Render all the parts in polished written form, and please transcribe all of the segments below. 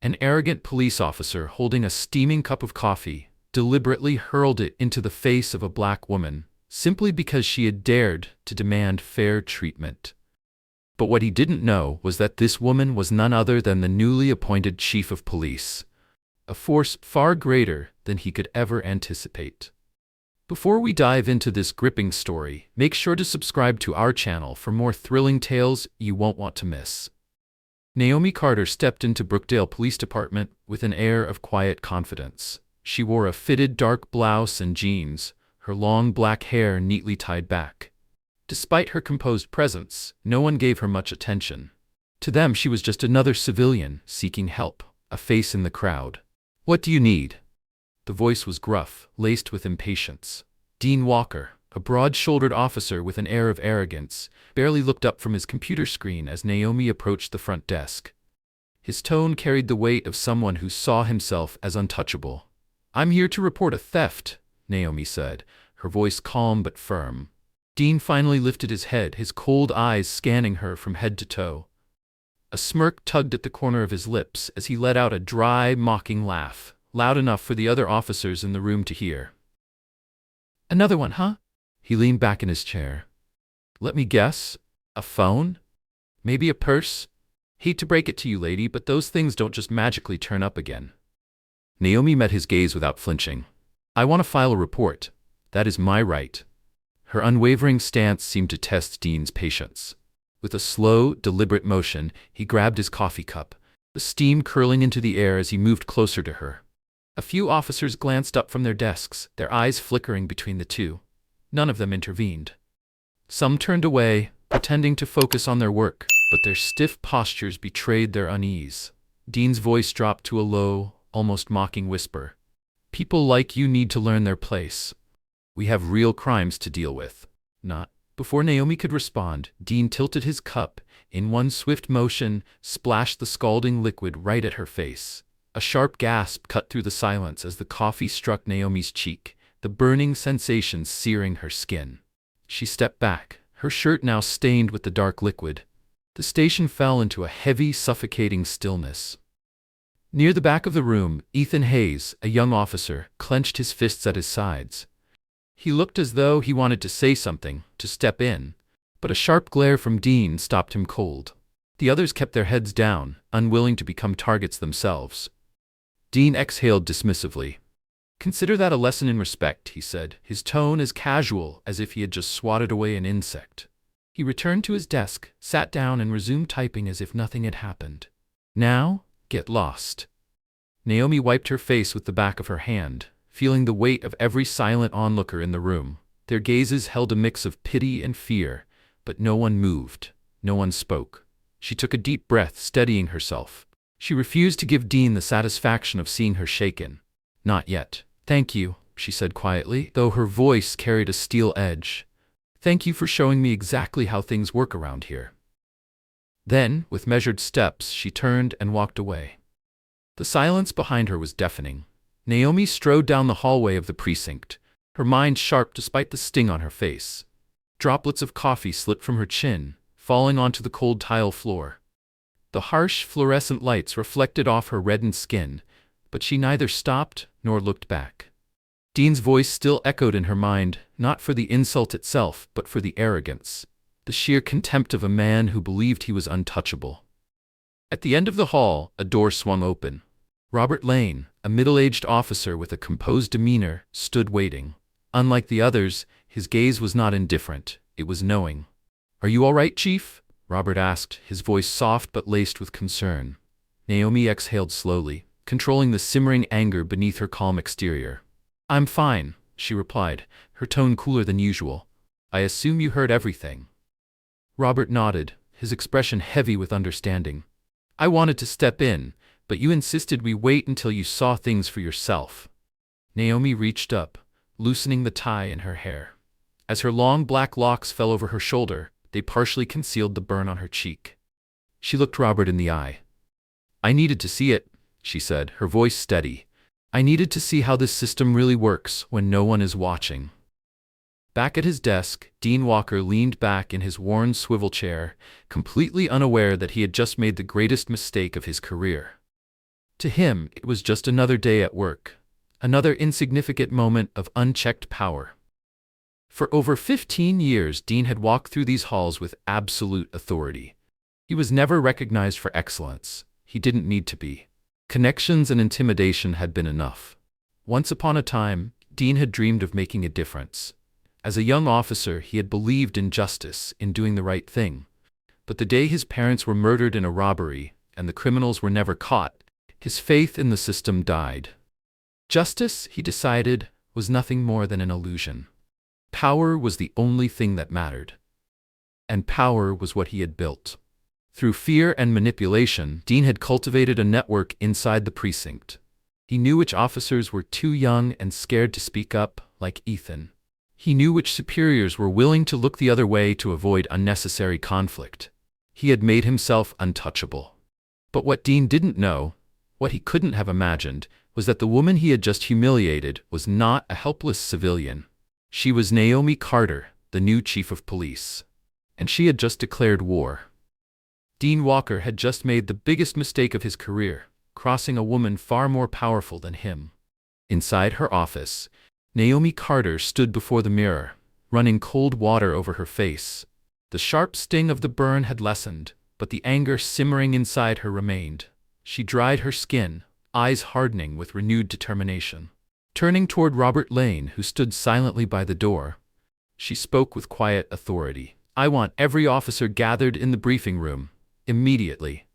An arrogant police officer holding a steaming cup of coffee deliberately hurled it into the face of a black woman, simply because she had dared to demand fair treatment. But what he didn't know was that this woman was none other than the newly appointed chief of police, a force far greater than he could ever anticipate. Before we dive into this gripping story, make sure to subscribe to our channel for more thrilling tales you won't want to miss. Naomi Carter stepped into Brookdale Police Department with an air of quiet confidence. She wore a fitted dark blouse and jeans, her long black hair neatly tied back. Despite her composed presence, no one gave her much attention. To them, she was just another civilian seeking help, a face in the crowd. "What do you need?" The voice was gruff, laced with impatience. Dean Walker, a broad-shouldered officer with an air of arrogance, barely looked up from his computer screen as Naomi approached the front desk. His tone carried the weight of someone who saw himself as untouchable. "I'm here to report a theft," Naomi said, her voice calm but firm. Dean finally lifted his head, his cold eyes scanning her from head to toe. A smirk tugged at the corner of his lips as he let out a dry, mocking laugh, loud enough for the other officers in the room to hear. "Another one, huh?" He leaned back in his chair. "Let me guess. A phone? Maybe a purse? Hate to break it to you, lady, but those things don't just magically turn up again." Naomi met his gaze without flinching. "I want to file a report. That is my right." Her unwavering stance seemed to test Dean's patience. With a slow, deliberate motion, he grabbed his coffee cup, the steam curling into the air as he moved closer to her. A few officers glanced up from their desks, their eyes flickering between the two. None of them intervened. Some turned away, pretending to focus on their work, but their stiff postures betrayed their unease. Dean's voice dropped to a low, almost mocking whisper. "People like you need to learn their place. We have real crimes to deal with, not..." Before Naomi could respond, Dean tilted his cup, in one swift motion, splashed the scalding liquid right at her face. A sharp gasp cut through the silence as the coffee struck Naomi's cheek, the burning sensation searing her skin. She stepped back, her shirt now stained with the dark liquid. The station fell into a heavy, suffocating stillness. Near the back of the room, Ethan Hayes, a young officer, clenched his fists at his sides. He looked as though he wanted to say something, to step in, but a sharp glare from Dean stopped him cold. The others kept their heads down, unwilling to become targets themselves. Dean exhaled dismissively. "Consider that a lesson in respect," he said, his tone as casual as if he had just swatted away an insect. He returned to his desk, sat down and resumed typing as if nothing had happened. "Now, get lost." Naomi wiped her face with the back of her hand, feeling the weight of every silent onlooker in the room. Their gazes held a mix of pity and fear, but no one moved, no one spoke. She took a deep breath, steadying herself. She refused to give Dean the satisfaction of seeing her shaken. "Not yet. Thank you," she said quietly, though her voice carried a steel edge. "Thank you for showing me exactly how things work around here." Then, with measured steps, she turned and walked away. The silence behind her was deafening. Naomi strode down the hallway of the precinct, her mind sharp despite the sting on her face. Droplets of coffee slipped from her chin, falling onto the cold tile floor. The harsh, fluorescent lights reflected off her reddened skin, but she neither stopped nor looked back. Dean's voice still echoed in her mind, not for the insult itself, but for the arrogance, the sheer contempt of a man who believed he was untouchable. At the end of the hall, a door swung open. Robert Lane, a middle-aged officer with a composed demeanor, stood waiting. Unlike the others, his gaze was not indifferent, it was knowing. "Are you all right, Chief?" Robert asked, his voice soft but laced with concern. Naomi exhaled slowly, controlling the simmering anger beneath her calm exterior. "I'm fine," she replied, her tone cooler than usual. "I assume you heard everything." Robert nodded, his expression heavy with understanding. "I wanted to step in, but you insisted we wait until you saw things for yourself." Naomi reached up, loosening the tie in her hair. As her long black locks fell over her shoulder, they partially concealed the burn on her cheek. She looked Robert in the eye. "I needed to see it," she said, her voice steady. "I needed to see how this system really works when no one is watching." Back at his desk, Dean Walker leaned back in his worn swivel chair, completely unaware that he had just made the greatest mistake of his career. To him, it was just another day at work, another insignificant moment of unchecked power. For over 15 years, Dean had walked through these halls with absolute authority. He was never recognized for excellence. He didn't need to be. Connections and intimidation had been enough. Once upon a time, Dean had dreamed of making a difference. As a young officer, he had believed in justice, in doing the right thing. But the day his parents were murdered in a robbery, and the criminals were never caught, his faith in the system died. Justice, he decided, was nothing more than an illusion. Power was the only thing that mattered. And power was what he had built. Through fear and manipulation, Dean had cultivated a network inside the precinct. He knew which officers were too young and scared to speak up, like Ethan. He knew which superiors were willing to look the other way to avoid unnecessary conflict. He had made himself untouchable. But what Dean didn't know, what he couldn't have imagined, was that the woman he had just humiliated was not a helpless civilian. She was Naomi Carter, the new chief of police. And she had just declared war. Dean Walker had just made the biggest mistake of his career, crossing a woman far more powerful than him. Inside her office, Naomi Carter stood before the mirror, running cold water over her face. The sharp sting of the burn had lessened, but the anger simmering inside her remained. She dried her skin, eyes hardening with renewed determination. Turning toward Robert Lane, who stood silently by the door, she spoke with quiet authority. "I want every officer gathered in the briefing room, immediately."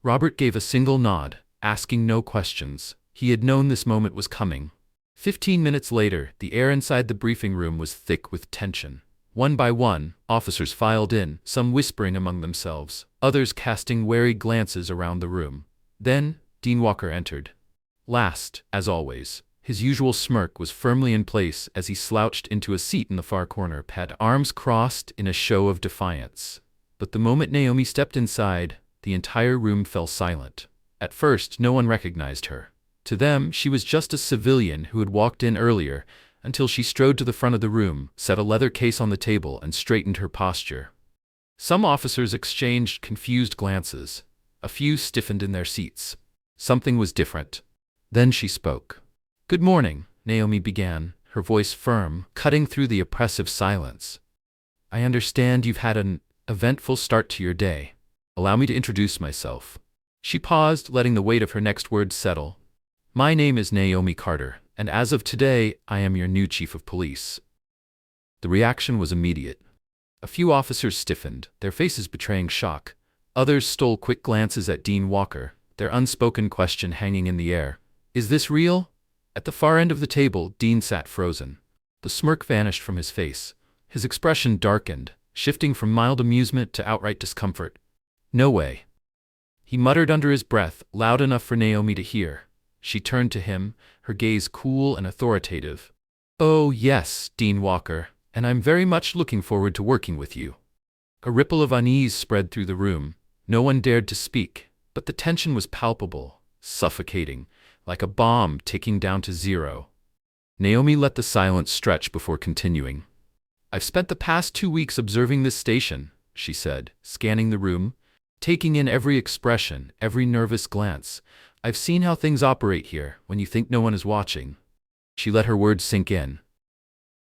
Robert gave a single nod, asking no questions. He had known this moment was coming. 15 minutes later, the air inside the briefing room was thick with tension. One by one, officers filed in, some whispering among themselves, others casting wary glances around the room. Then, Dean Walker entered. Last, as always, his usual smirk was firmly in place as he slouched into a seat in the far corner, had arms crossed in a show of defiance. But the moment Naomi stepped inside, the entire room fell silent. At first, no one recognized her. To them, she was just a civilian who had walked in earlier, until she strode to the front of the room, set a leather case on the table, and straightened her posture. Some officers exchanged confused glances. A few stiffened in their seats. Something was different. Then she spoke. "Good morning," Naomi began, her voice firm, cutting through the oppressive silence. "I understand you've had an eventful start to your day. Allow me to introduce myself." She paused, letting the weight of her next words settle. "My name is Naomi Carter, and as of today, I am your new chief of police." The reaction was immediate. A few officers stiffened, their faces betraying shock. Others stole quick glances at Dean Walker, their unspoken question hanging in the air. "Is this real?" At the far end of the table, Dean sat frozen. The smirk vanished from his face. His expression darkened, shifting from mild amusement to outright discomfort. "No way." He muttered under his breath, loud enough for Naomi to hear. She turned to him, her gaze cool and authoritative. "Oh, yes, Dean Walker, and I'm very much looking forward to working with you." A ripple of unease spread through the room. No one dared to speak, but the tension was palpable, suffocating, like a bomb ticking down to zero. Naomi let the silence stretch before continuing. "I've spent the past 2 weeks observing this station," she said, scanning the room, taking in every expression, every nervous glance. "I've seen how things operate here when you think no one is watching." She let her words sink in.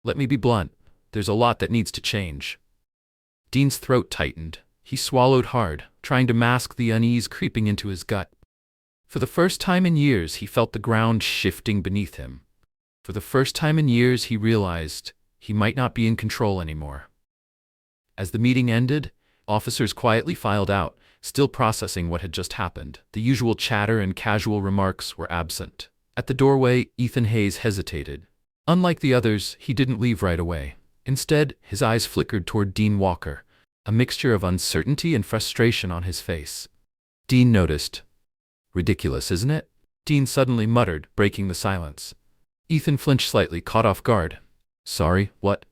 "Let me be blunt. There's a lot that needs to change." Dean's throat tightened. He swallowed hard, trying to mask the unease creeping into his gut. For the first time in years, he felt the ground shifting beneath him. For the first time in years, he realized he might not be in control anymore. As the meeting ended, officers quietly filed out, still processing what had just happened. The usual chatter and casual remarks were absent. At the doorway, Ethan Hayes hesitated. Unlike the others, he didn't leave right away. Instead, his eyes flickered toward Dean Walker, a mixture of uncertainty and frustration on his face. Dean noticed. "Ridiculous, isn't it?" Dean suddenly muttered, breaking the silence. Ethan flinched slightly, caught off guard. "Sorry, what?"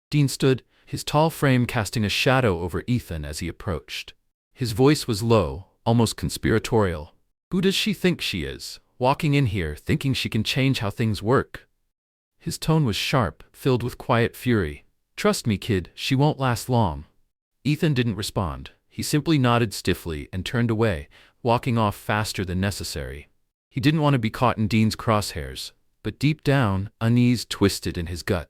Dean stood, his tall frame casting a shadow over Ethan as he approached. His voice was low, almost conspiratorial. "Who does she think she is, walking in here thinking she can change how things work?" His tone was sharp, filled with quiet fury. "Trust me, kid, she won't last long." Ethan didn't respond. He simply nodded stiffly and turned away, walking off faster than necessary. He didn't want to be caught in Dean's crosshairs, but deep down, unease twisted in his gut.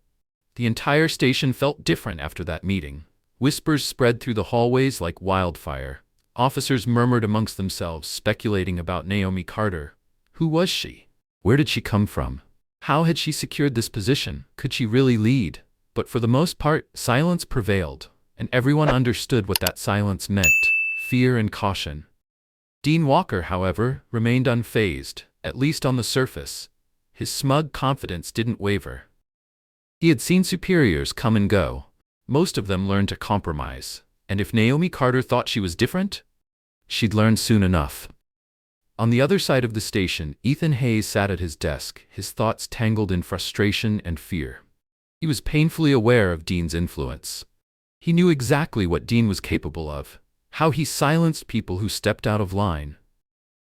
The entire station felt different after that meeting. Whispers spread through the hallways like wildfire. Officers murmured amongst themselves, speculating about Naomi Carter. Who was she? Where did she come from? How had she secured this position? Could she really lead? But for the most part, silence prevailed, and everyone understood what that silence meant: fear and caution. Dean Walker, however, remained unfazed, at least on the surface. His smug confidence didn't waver. He had seen superiors come and go. Most of them learned to compromise, and if Naomi Carter thought she was different, she'd learn soon enough. On the other side of the station, Ethan Hayes sat at his desk, his thoughts tangled in frustration and fear. He was painfully aware of Dean's influence. He knew exactly what Dean was capable of, how he silenced people who stepped out of line.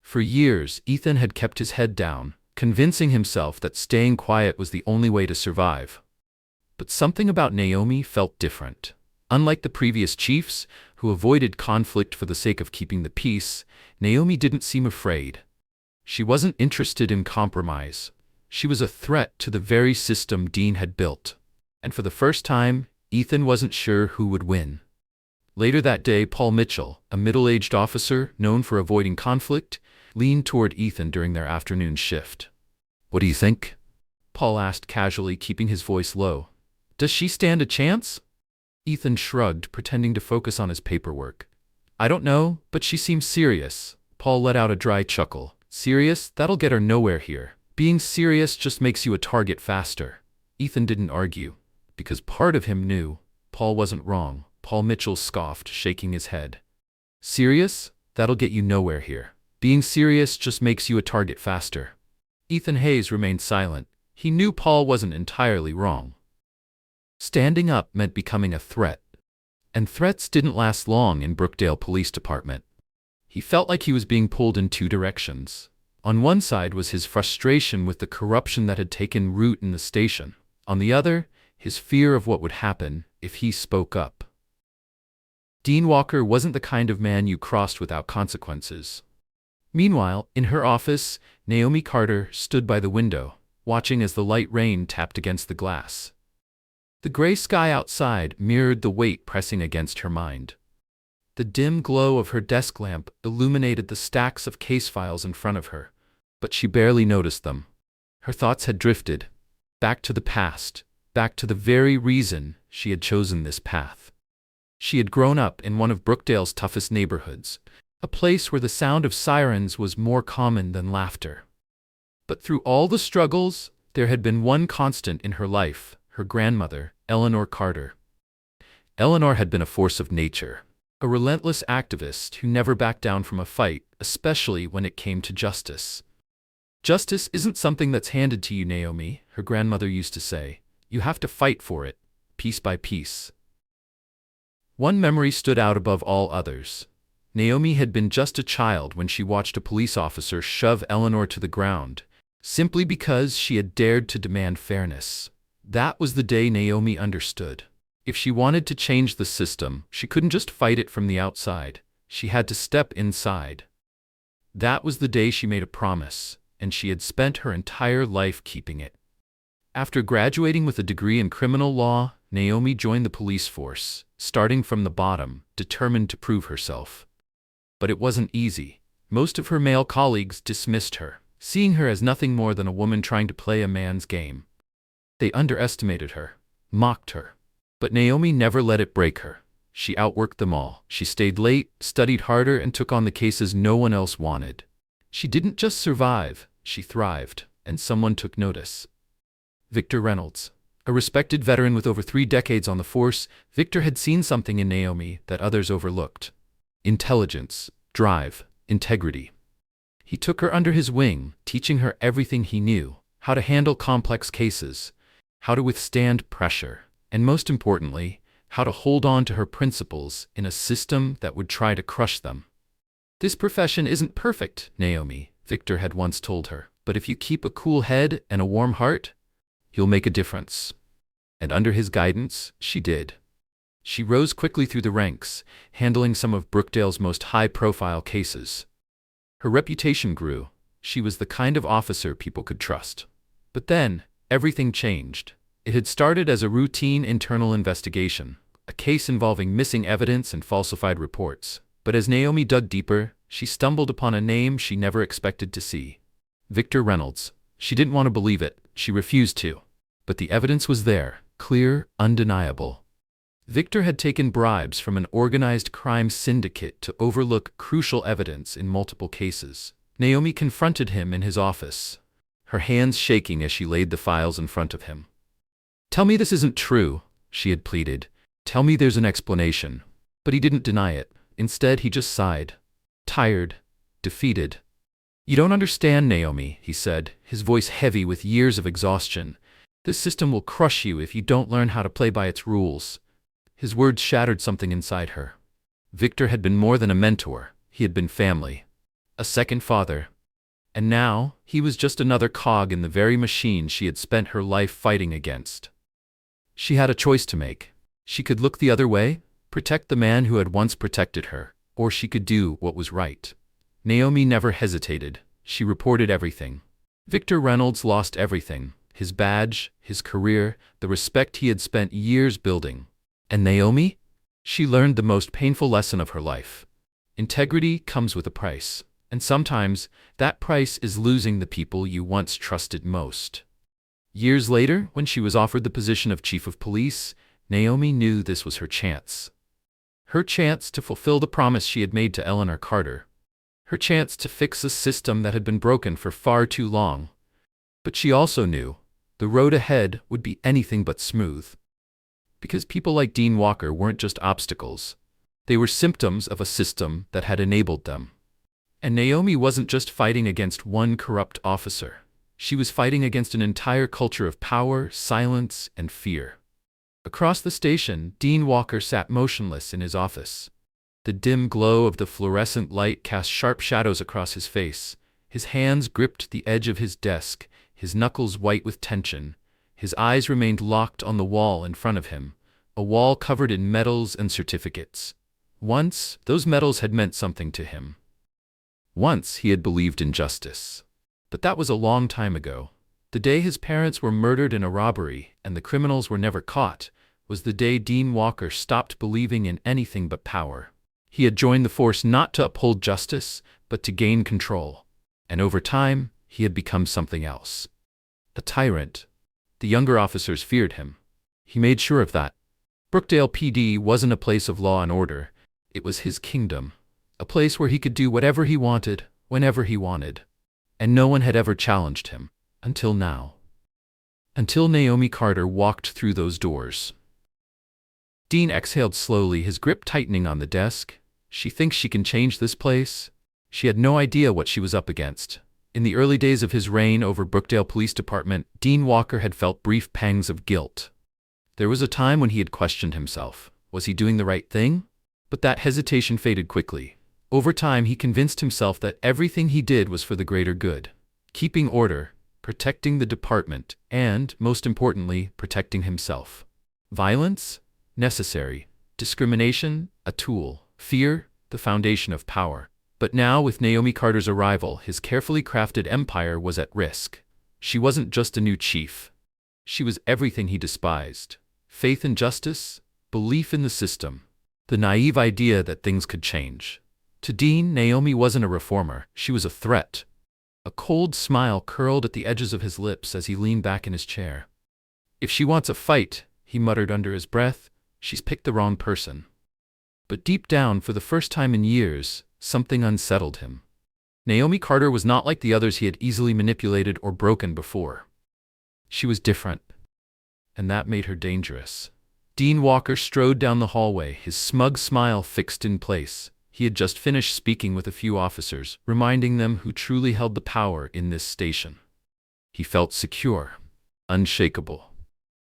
For years, Ethan had kept his head down, convincing himself that staying quiet was the only way to survive. But something about Naomi felt different. Unlike the previous chiefs, who avoided conflict for the sake of keeping the peace, Naomi didn't seem afraid. She wasn't interested in compromise. She was a threat to the very system Dean had built. And for the first time, Ethan wasn't sure who would win. Later that day, Paul Mitchell, a middle-aged officer known for avoiding conflict, leaned toward Ethan during their afternoon shift. "What do you think?" Paul asked casually, keeping his voice low. "Does she stand a chance?" Ethan shrugged, pretending to focus on his paperwork. "I don't know, but she seems serious." Paul let out a dry chuckle. "Serious? That'll get her nowhere here. Being serious just makes you a target faster." Ethan didn't argue, because part of him knew Paul wasn't wrong. Paul Mitchell scoffed, shaking his head. "Serious? That'll get you nowhere here. Being serious just makes you a target faster." Ethan Hayes remained silent. He knew Paul wasn't entirely wrong. Standing up meant becoming a threat. And threats didn't last long in Brookdale Police Department. He felt like he was being pulled in two directions. On one side was his frustration with the corruption that had taken root in the station. On the other, his fear of what would happen if he spoke up. Dean Walker wasn't the kind of man you crossed without consequences. Meanwhile, in her office, Naomi Carter stood by the window, watching as the light rain tapped against the glass. The gray sky outside mirrored the weight pressing against her mind. The dim glow of her desk lamp illuminated the stacks of case files in front of her, but she barely noticed them. Her thoughts had drifted, back to the past, back to the very reason she had chosen this path. She had grown up in one of Brookdale's toughest neighborhoods, a place where the sound of sirens was more common than laughter. But through all the struggles, there had been one constant in her life: her grandmother, Eleanor Carter. Eleanor had been a force of nature, a relentless activist who never backed down from a fight, especially when it came to justice. "Justice isn't something that's handed to you, Naomi," her grandmother used to say. "You have to fight for it, piece by piece." One memory stood out above all others. Naomi had been just a child when she watched a police officer shove Eleanor to the ground, simply because she had dared to demand fairness. That was the day Naomi understood. If she wanted to change the system, she couldn't just fight it from the outside. She had to step inside. That was the day she made a promise, and she had spent her entire life keeping it. After graduating with a degree in criminal law, Naomi joined the police force, starting from the bottom, determined to prove herself. But it wasn't easy. Most of her male colleagues dismissed her, seeing her as nothing more than a woman trying to play a man's game. They underestimated her, mocked her. But Naomi never let it break her. She outworked them all. She stayed late, studied harder, and took on the cases no one else wanted. She didn't just survive, she thrived, and someone took notice. Victor Reynolds. A respected veteran with over 3 decades on the force, Victor had seen something in Naomi that others overlooked: intelligence, drive, integrity. He took her under his wing, teaching her everything he knew: how to handle complex cases, how to withstand pressure, and most importantly, how to hold on to her principles in a system that would try to crush them. "This profession isn't perfect, Naomi," Victor had once told her, "but if you keep a cool head and a warm heart, you'll make a difference." And under his guidance, she did. She rose quickly through the ranks, handling some of Brookdale's most high-profile cases. Her reputation grew. She was the kind of officer people could trust. But then, everything changed. It had started as a routine internal investigation, a case involving missing evidence and falsified reports. But as Naomi dug deeper, she stumbled upon a name she never expected to see. Victor Reynolds. She didn't want to believe it. She refused to. But the evidence was there, clear, undeniable. Victor had taken bribes from an organized crime syndicate to overlook crucial evidence in multiple cases. Naomi confronted him in his office, her hands shaking as she laid the files in front of him. "Tell me this isn't true," she had pleaded. "Tell me there's an explanation." But he didn't deny it. Instead, he just sighed. Tired. Defeated. "You don't understand, Naomi," he said, his voice heavy with years of exhaustion. "This system will crush you if you don't learn how to play by its rules." His words shattered something inside her. Victor had been more than a mentor. He had been family. A second father. And now, he was just another cog in the very machine she had spent her life fighting against. She had a choice to make. She could look the other way, protect the man who had once protected her, or she could do what was right. Naomi never hesitated. She reported everything. Victor Reynolds lost everything: his badge, his career, the respect he had spent years building. And Naomi? She learned the most painful lesson of her life. Integrity comes with a price, and sometimes that price is losing the people you once trusted most. Years later, when she was offered the position of chief of police, Naomi knew this was her chance. Her chance to fulfill the promise she had made to Eleanor Carter. Her chance to fix a system that had been broken for far too long. But she also knew the road ahead would be anything but smooth. Because people like Dean Walker weren't just obstacles. They were symptoms of a system that had enabled them. And Naomi wasn't just fighting against one corrupt officer. She was fighting against an entire culture of power, silence, and fear. Across the station, Dean Walker sat motionless in his office. The dim glow of the fluorescent light cast sharp shadows across his face. His hands gripped the edge of his desk, his knuckles white with tension. His eyes remained locked on the wall in front of him, a wall covered in medals and certificates. Once, those medals had meant something to him. Once, he had believed in justice. But that was a long time ago. The day his parents were murdered in a robbery and the criminals were never caught was the day Dean Walker stopped believing in anything but power. He had joined the force not to uphold justice, but to gain control. And over time, he had become something else. A tyrant. The younger officers feared him. He made sure of that. Brookdale PD wasn't a place of law and order. It was his kingdom. A place where he could do whatever he wanted, whenever he wanted. And no one had ever challenged him. Until now. Until Naomi Carter walked through those doors. Dean exhaled slowly, his grip tightening on the desk. She thinks she can change this place? She had no idea what she was up against. In the early days of his reign over Brookdale Police Department, Dean Walker had felt brief pangs of guilt. There was a time when he had questioned himself. Was he doing the right thing? But that hesitation faded quickly. Over time, he convinced himself that everything he did was for the greater good. Keeping order, protecting the department, and, most importantly, protecting himself. Violence? Necessary. Discrimination? A tool. Fear? The foundation of power. But now, with Naomi Carter's arrival, his carefully crafted empire was at risk. She wasn't just a new chief. She was everything he despised. Faith in justice, belief in the system, the naive idea that things could change. To Dean, Naomi wasn't a reformer, she was a threat. A cold smile curled at the edges of his lips as he leaned back in his chair. "If she wants a fight," he muttered under his breath, "she's picked the wrong person." But deep down, for the first time in years, something unsettled him. Naomi Carter was not like the others he had easily manipulated or broken before. She was different. And that made her dangerous. Dean Walker strode down the hallway, his smug smile fixed in place. He had just finished speaking with a few officers, reminding them who truly held the power in this station. He felt secure, unshakable.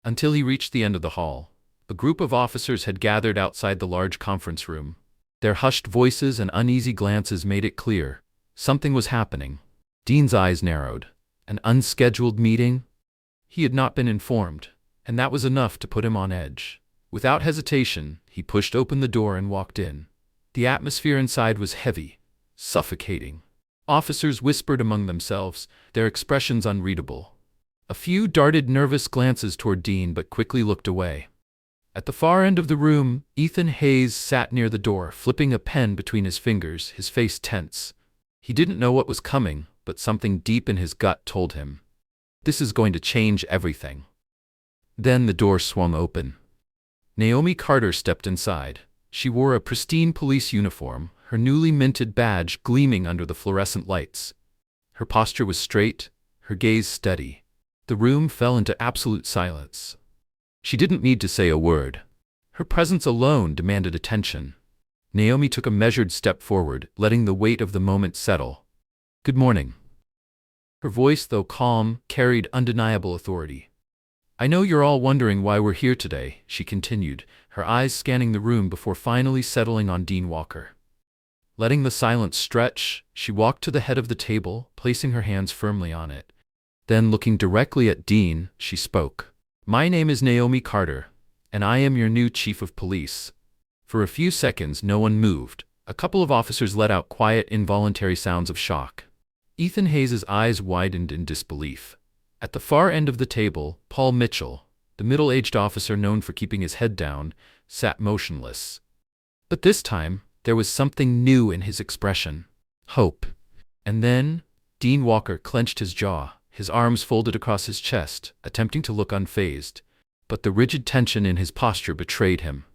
Until he reached the end of the hall. A group of officers had gathered outside the large conference room. Their hushed voices and uneasy glances made it clear. Something was happening. Dean's eyes narrowed. An unscheduled meeting? He had not been informed, and that was enough to put him on edge. Without hesitation, he pushed open the door and walked in. The atmosphere inside was heavy, suffocating. Officers whispered among themselves, their expressions unreadable. A few darted nervous glances toward Dean but quickly looked away. At the far end of the room, Ethan Hayes sat near the door, flipping a pen between his fingers, his face tense. He didn't know what was coming, but something deep in his gut told him. This is going to change everything. Then the door swung open. Naomi Carter stepped inside. She wore a pristine police uniform, her newly minted badge gleaming under the fluorescent lights. Her posture was straight, her gaze steady. The room fell into absolute silence. She didn't need to say a word. Her presence alone demanded attention. Naomi took a measured step forward, letting the weight of the moment settle. "Good morning." Her voice, though calm, carried undeniable authority. "I know you're all wondering why we're here today," she continued, her eyes scanning the room before finally settling on Dean Walker. Letting the silence stretch, she walked to the head of the table, placing her hands firmly on it. Then, looking directly at Dean, she spoke. "My name is Naomi Carter, and I am your new chief of police." For a few seconds, no one moved. A couple of officers let out quiet, involuntary sounds of shock. Ethan Hayes' eyes widened in disbelief. At the far end of the table, Paul Mitchell, the middle-aged officer known for keeping his head down, sat motionless. But this time, there was something new in his expression. Hope. And then, Dean Walker clenched his jaw, his arms folded across his chest, attempting to look unfazed. But the rigid tension in his posture betrayed him.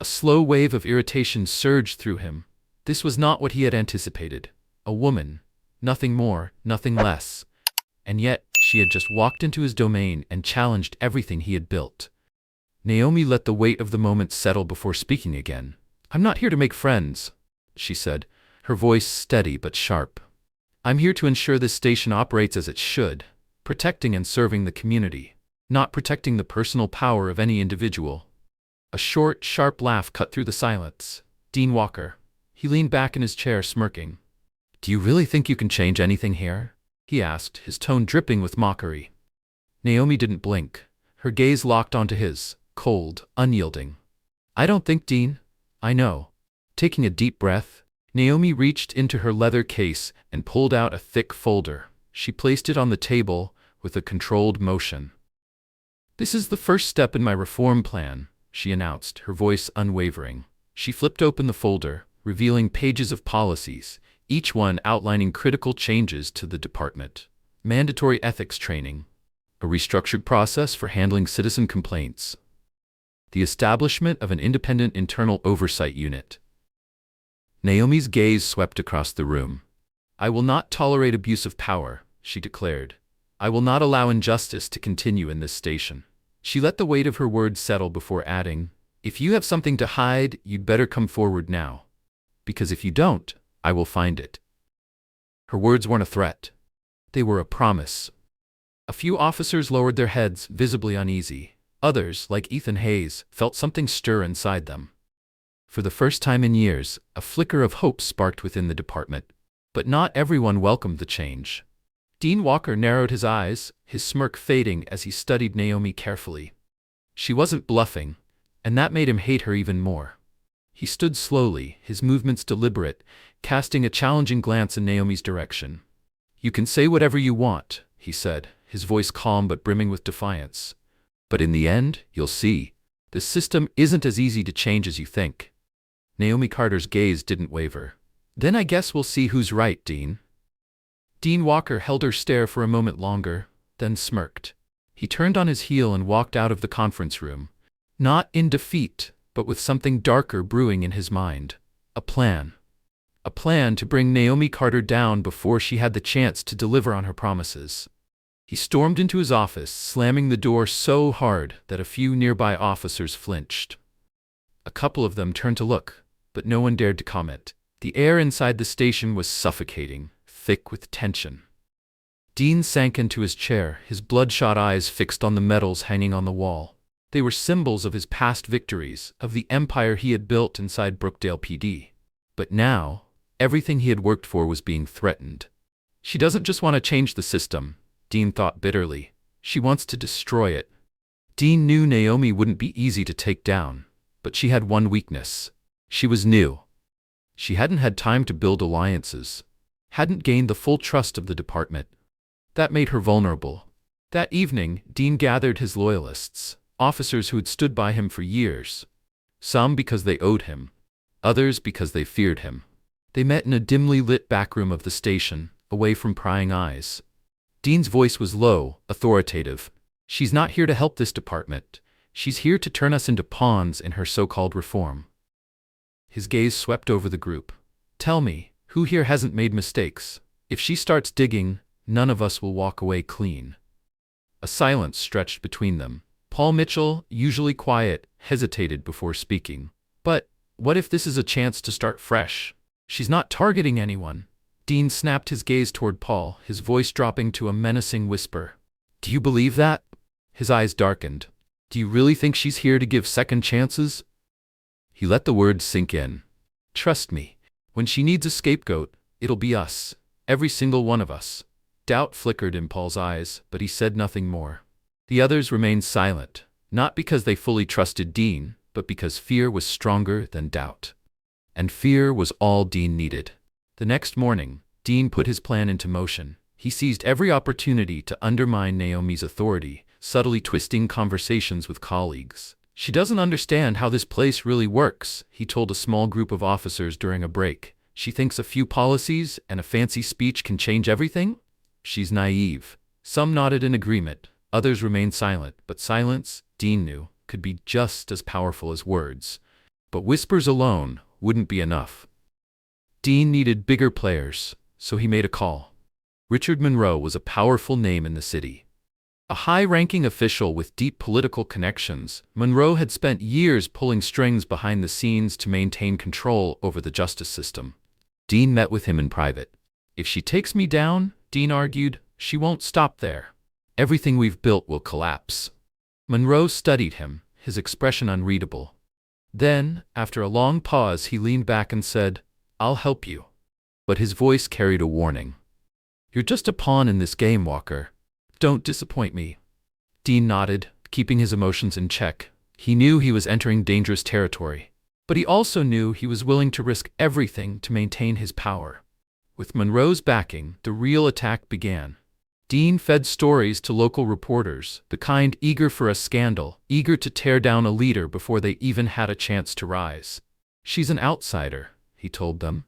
A slow wave of irritation surged through him. This was not what he had anticipated. A woman. Nothing more, nothing less. And yet, she had just walked into his domain and challenged everything he had built. Naomi let the weight of the moment settle before speaking again. "I'm not here to make friends," she said, her voice steady but sharp. "I'm here to ensure this station operates as it should, protecting and serving the community, not protecting the personal power of any individual." A short, sharp laugh cut through the silence. Dean Walker. He leaned back in his chair, smirking. "Do you really think you can change anything here?" he asked, his tone dripping with mockery. Naomi didn't blink. Her gaze locked onto his, cold, unyielding. "I don't think, Dean. I know." Taking a deep breath, Naomi reached into her leather case and pulled out a thick folder. She placed it on the table with a controlled motion. "This is the first step in my reform plan," she announced, her voice unwavering. She flipped open the folder, revealing pages of policies, each one outlining critical changes to the department. Mandatory ethics training, a restructured process for handling citizen complaints, the establishment of an independent internal oversight unit. Naomi's gaze swept across the room. "I will not tolerate abuse of power," she declared. "I will not allow injustice to continue in this station." She let the weight of her words settle before adding, "If you have something to hide, you'd better come forward now. Because if you don't, I will find it." Her words weren't a threat. They were a promise. A few officers lowered their heads, visibly uneasy. Others, like Ethan Hayes, felt something stir inside them. For the first time in years, a flicker of hope sparked within the department. But not everyone welcomed the change. Dean Walker narrowed his eyes, his smirk fading as he studied Naomi carefully. She wasn't bluffing, and that made him hate her even more. He stood slowly, his movements deliberate, casting a challenging glance in Naomi's direction. "You can say whatever you want," he said, his voice calm but brimming with defiance. "But in the end, you'll see, the system isn't as easy to change as you think." Naomi Carter's gaze didn't waver. "Then I guess we'll see who's right, Dean." Dean Walker held her stare for a moment longer, then smirked. He turned on his heel and walked out of the conference room. Not in defeat, but with something darker brewing in his mind. A plan. A plan to bring Naomi Carter down before she had the chance to deliver on her promises. He stormed into his office, slamming the door so hard that a few nearby officers flinched. A couple of them turned to look, but no one dared to comment. The air inside the station was suffocating, thick with tension. Dean sank into his chair, his bloodshot eyes fixed on the medals hanging on the wall. They were symbols of his past victories, of the empire he had built inside Brookdale PD. But now, everything he had worked for was being threatened. She doesn't just want to change the system, Dean thought bitterly. She wants to destroy it. Dean knew Naomi wouldn't be easy to take down, but she had one weakness. She was new. She hadn't had time to build alliances. hadn't gained the full trust of the department. That made her vulnerable. That evening, Dean gathered his loyalists, officers who had stood by him for years. Some because they owed him, others because they feared him. They met in a dimly lit backroom of the station, away from prying eyes. Dean's voice was low, authoritative. "She's not here to help this department. She's here to turn us into pawns in her so-called reform." His gaze swept over the group. "Tell me, who here hasn't made mistakes? If she starts digging, none of us will walk away clean." A silence stretched between them. Paul Mitchell, usually quiet, hesitated before speaking. "But what if this is a chance to start fresh? She's not targeting anyone." Dean snapped his gaze toward Paul, his voice dropping to a menacing whisper. "Do you believe that?" His eyes darkened. "Do you really think she's here to give second chances?" He let the words sink in. "Trust me, when she needs a scapegoat, it'll be us. Every single one of us." Doubt flickered in Paul's eyes, but he said nothing more. The others remained silent, not because they fully trusted Dean, but because fear was stronger than doubt. And fear was all Dean needed. The next morning, Dean put his plan into motion. He seized every opportunity to undermine Naomi's authority, subtly twisting conversations with colleagues. "She doesn't understand how this place really works," he told a small group of officers during a break. "She thinks a few policies and a fancy speech can change everything? She's naive." Some nodded in agreement, others remained silent, but silence, Dean knew, could be just as powerful as words. But whispers alone wouldn't be enough. Dean needed bigger players, so he made a call. Richard Monroe was a powerful name in the city. A high-ranking official with deep political connections, Monroe had spent years pulling strings behind the scenes to maintain control over the justice system. Dean met with him in private. "If she takes me down," Dean argued, "she won't stop there. Everything we've built will collapse." Monroe studied him, his expression unreadable. Then, after a long pause, he leaned back and said, "I'll help you." But his voice carried a warning. "You're just a pawn in this game, Walker. Don't disappoint me." Dean nodded, keeping his emotions in check. He knew he was entering dangerous territory, but he also knew he was willing to risk everything to maintain his power. With Monroe's backing, the real attack began. Dean fed stories to local reporters, the kind eager for a scandal, eager to tear down a leader before they even had a chance to rise. "She's an outsider," he told them.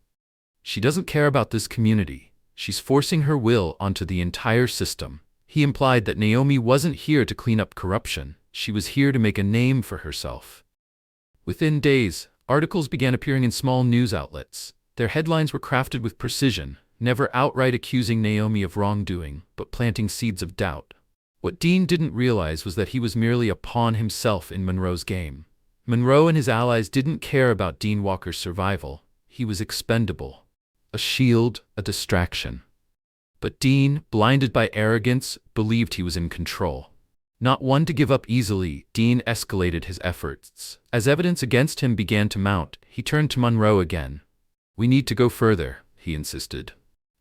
"She doesn't care about this community. She's forcing her will onto the entire system." He implied that Naomi wasn't here to clean up corruption. She was here to make a name for herself. Within days, articles began appearing in small news outlets. Their headlines were crafted with precision, never outright accusing Naomi of wrongdoing, but planting seeds of doubt. What Dean didn't realize was that he was merely a pawn himself in Monroe's game. Monroe and his allies didn't care about Dean Walker's survival. He was expendable. A shield, a distraction. But Dean, blinded by arrogance, believed he was in control. Not one to give up easily, Dean escalated his efforts. As evidence against him began to mount, he turned to Monroe again. "We need to go further," he insisted.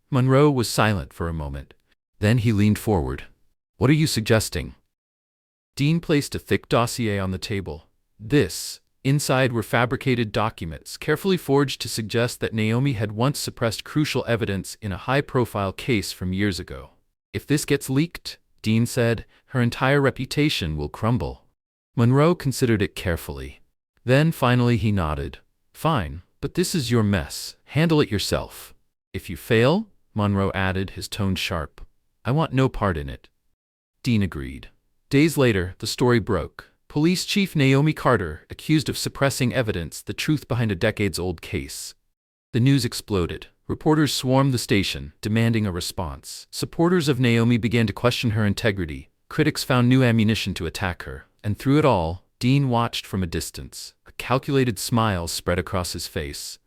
Monroe was silent for a moment. Then he leaned forward. "What are you suggesting?" Dean placed a thick dossier on the table. Inside were fabricated documents, carefully forged to suggest that Naomi had once suppressed crucial evidence in a high-profile case from years ago. "If this gets leaked," Dean said, "her entire reputation will crumble." Monroe considered it carefully. Then finally he nodded. "Fine, but this is your mess. Handle it yourself. If you fail," Monroe added, his tone sharp, "I want no part in it." Dean agreed. Days later, the story broke. Police Chief Naomi Carter, accused of suppressing evidence, the truth behind a decades-old case. The news exploded. Reporters swarmed the station, demanding a response. Supporters of Naomi began to question her integrity. Critics found new ammunition to attack her. And through it all, Dean watched from a distance. A calculated smile spread across his face.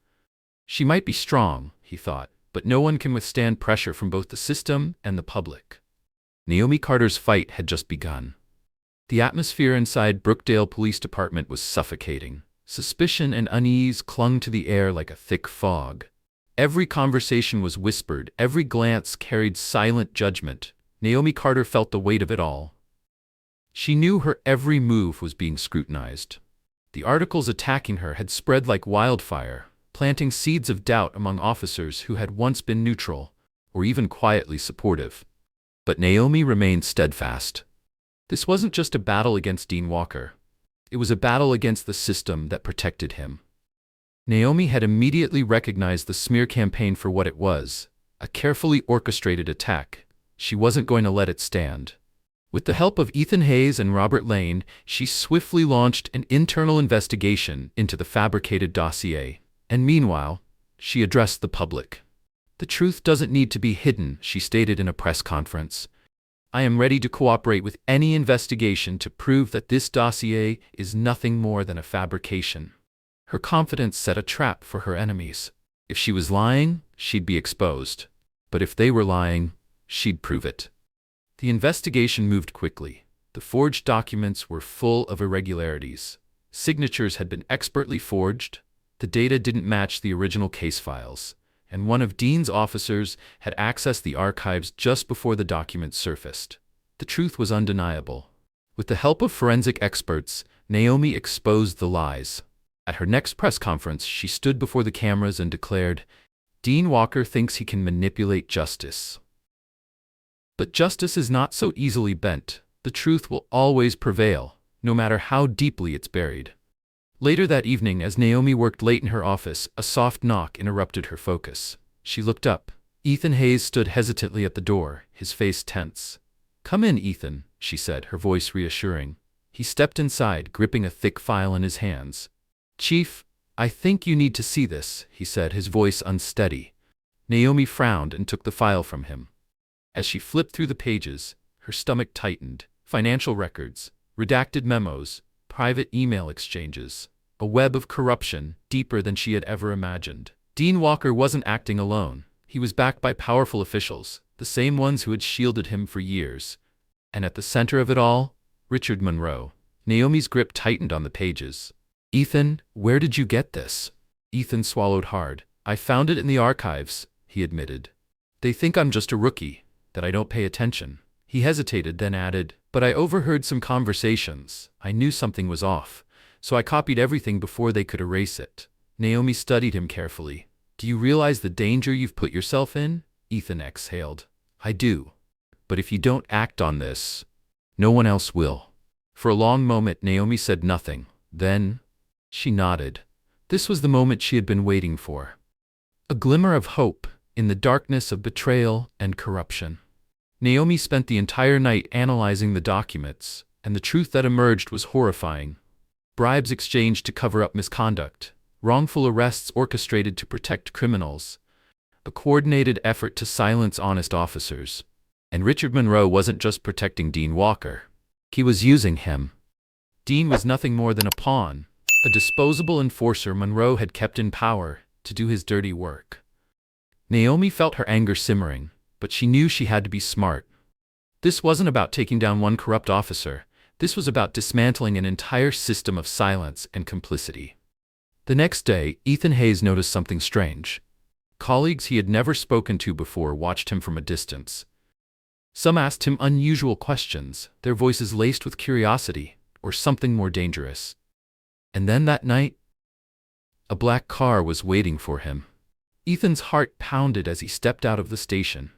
She might be strong, he thought, but no one can withstand pressure from both the system and the public. Naomi Carter's fight had just begun. The atmosphere inside Brookdale Police Department was suffocating. Suspicion and unease clung to the air like a thick fog. Every conversation was whispered, every glance carried silent judgment. Naomi Carter felt the weight of it all. She knew her every move was being scrutinized. The articles attacking her had spread like wildfire. planting seeds of doubt among officers who had once been neutral, or even quietly supportive. But Naomi remained steadfast. This wasn't just a battle against Dean Walker. It was a battle against the system that protected him. Naomi had immediately recognized the smear campaign for what it was, a carefully orchestrated attack. She wasn't going to let it stand. With the help of Ethan Hayes and Robert Lane, she swiftly launched an internal investigation into the fabricated dossier. And meanwhile, she addressed the public. "The truth doesn't need to be hidden," she stated in a press conference. "I am ready to cooperate with any investigation to prove that this dossier is nothing more than a fabrication." Her confidence set a trap for her enemies. If she was lying, she'd be exposed. But if they were lying, she'd prove it. The investigation moved quickly. The forged documents were full of irregularities. Signatures had been expertly forged, the data didn't match the original case files, and one of Dean's officers had accessed the archives just before the documents surfaced. The truth was undeniable. With the help of forensic experts, Naomi exposed the lies. At her next press conference, she stood before the cameras and declared, "Dean Walker thinks he can manipulate justice. But justice is not so easily bent. The truth will always prevail, no matter how deeply it's buried." Later that evening, as Naomi worked late in her office, a soft knock interrupted her focus. She looked up. Ethan Hayes stood hesitantly at the door, his face tense. "Come in, Ethan," she said, her voice reassuring. He stepped inside, gripping a thick file in his hands. "Chief, I think you need to see this," he said, his voice unsteady. Naomi frowned and took the file from him. As she flipped through the pages, her stomach tightened. Financial records, redacted memos, private email exchanges, a web of corruption deeper than she had ever imagined. Dean Walker wasn't acting alone. He was backed by powerful officials, the same ones who had shielded him for years. And at the center of it all, Richard Monroe. Naomi's grip tightened on the pages. "Ethan, where did you get this?" Ethan swallowed hard. "I found it in the archives," he admitted. "They think I'm just a rookie, that I don't pay attention." He hesitated, then added, "But I overheard some conversations. I knew something was off, so I copied everything before they could erase it." Naomi studied him carefully. "Do you realize the danger you've put yourself in?" Ethan exhaled. "I do. But if you don't act on this, no one else will." For a long moment, Naomi said nothing. Then she nodded. This was the moment she had been waiting for. A glimmer of hope in the darkness of betrayal and corruption. Naomi spent the entire night analyzing the documents, and the truth that emerged was horrifying. Bribes exchanged to cover up misconduct, wrongful arrests orchestrated to protect criminals, a coordinated effort to silence honest officers. And Richard Monroe wasn't just protecting Dean Walker. He was using him. Dean was nothing more than a pawn, a disposable enforcer Monroe had kept in power to do his dirty work. Naomi felt her anger simmering, but she knew she had to be smart. This wasn't about taking down one corrupt officer. This was about dismantling an entire system of silence and complicity. The next day, Ethan Hayes noticed something strange. Colleagues he had never spoken to before watched him from a distance. Some asked him unusual questions, their voices laced with curiosity, or something more dangerous. And then that night, a black car was waiting for him. Ethan's heart pounded as he stepped out of the station.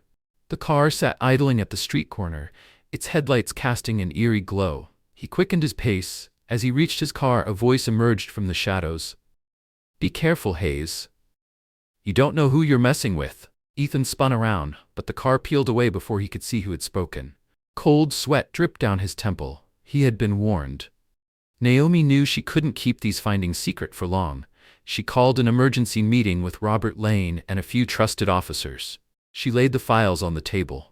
The car sat idling at the street corner, its headlights casting an eerie glow. He quickened his pace. As he reached his car, a voice emerged from the shadows. "Be careful, Hayes. You don't know who you're messing with." Ethan spun around, but the car peeled away before he could see who had spoken. Cold sweat dripped down his temple. He had been warned. Naomi knew she couldn't keep these findings secret for long. She called an emergency meeting with Robert Lane and a few trusted officers. She laid the files on the table.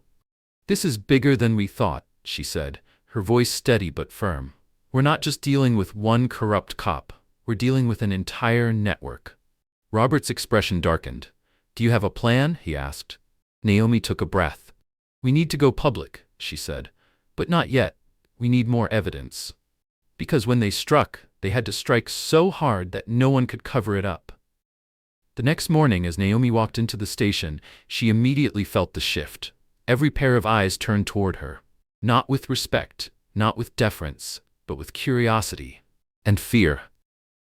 "This is bigger than we thought," she said, her voice steady but firm. "We're not just dealing with one corrupt cop. We're dealing with an entire network." Robert's expression darkened. "Do you have a plan?" he asked. Naomi took a breath. "We need to go public," she said. "But not yet. We need more evidence." Because when they struck, they had to strike so hard that no one could cover it up. The next morning, as Naomi walked into the station, she immediately felt the shift. Every pair of eyes turned toward her. Not with respect, not with deference, but with curiosity and fear.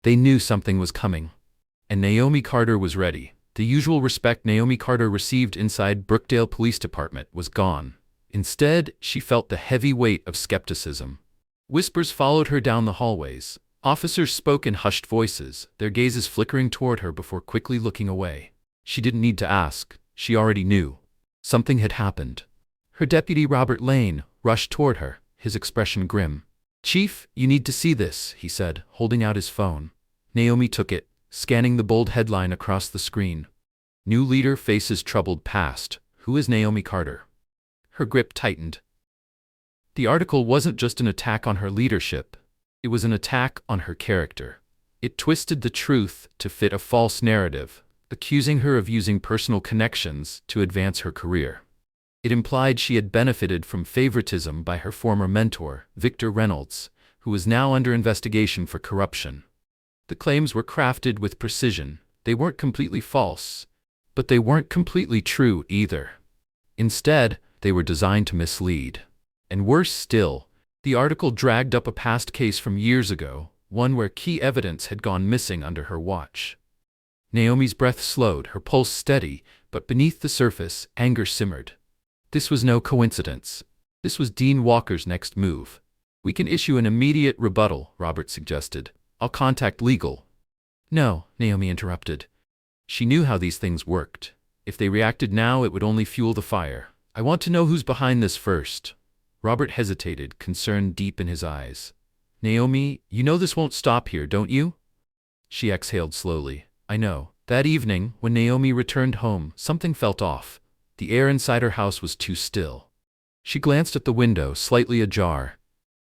They knew something was coming. And Naomi Carter was ready. The usual respect Naomi Carter received inside Brookdale Police Department was gone. Instead, she felt the heavy weight of skepticism. Whispers followed her down the hallways. Officers spoke in hushed voices, their gazes flickering toward her before quickly looking away. She didn't need to ask. She already knew. Something had happened. Her deputy, Robert Lane, rushed toward her, his expression grim. "Chief, you need to see this," he said, holding out his phone. Naomi took it, scanning the bold headline across the screen. "New leader faces troubled past. Who is Naomi Carter?" Her grip tightened. The article wasn't just an attack on her leadership. It was an attack on her character. It twisted the truth to fit a false narrative, accusing her of using personal connections to advance her career. It implied she had benefited from favoritism by her former mentor, Victor Reynolds, who was now under investigation for corruption. The claims were crafted with precision. They weren't completely false, but they weren't completely true either. Instead, they were designed to mislead. And worse still, the article dragged up a past case from years ago, one where key evidence had gone missing under her watch. Naomi's breath slowed, her pulse steady, but beneath the surface, anger simmered. This was no coincidence. This was Dean Walker's next move. "We can issue an immediate rebuttal," Robert suggested. "I'll contact legal." "No," Naomi interrupted. She knew how these things worked. If they reacted now, it would only fuel the fire. "I want to know who's behind this first." Robert hesitated, concern deep in his eyes. "Naomi, you know this won't stop here, don't you?" She exhaled slowly. "I know." That evening, when Naomi returned home, something felt off. The air inside her house was too still. She glanced at the window, slightly ajar.